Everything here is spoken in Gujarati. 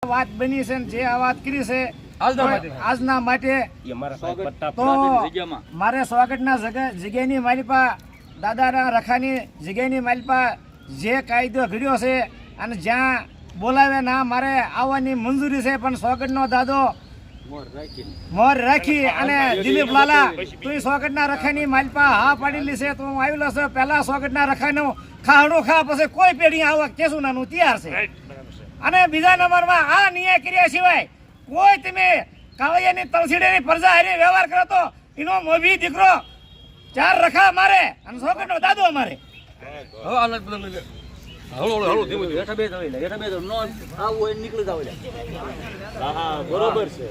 વાત બની છે ને જે આ વાત કરી છે આજના માટે તો મારે સ્વાગતના જગ્યાની માલિપા દાદાના રખાની જગ્યાની માલિપા જે કાયદો ઘડ્યો છે અને જ્યાં બોલાવે ના મારે આવવાની મંજૂરી છે પણ સ્વાગતનો દાદો મોર રાખી અને દિલીપ લાલા તું સ્વાગતના રખાની માલિપા હા પાડેલી છે તો હું આવેલો છે પહેલા સ્વાગતના રખાનું ખાવડું ખા પછી કોઈ પેઢી આવવા કેશું નાનું તૈયાર છે અને બીજા નંબરમાં આ ન્યાય કર્યા સિવાય કોઈ તમે કાવડિયાની તલસીડીની પ્રજા હારે વ્યવહાર કરો તો એનો મોભી દીકરો 4 રખા મારે અને સ્વાગતનો દાદો મારે બરોબર છે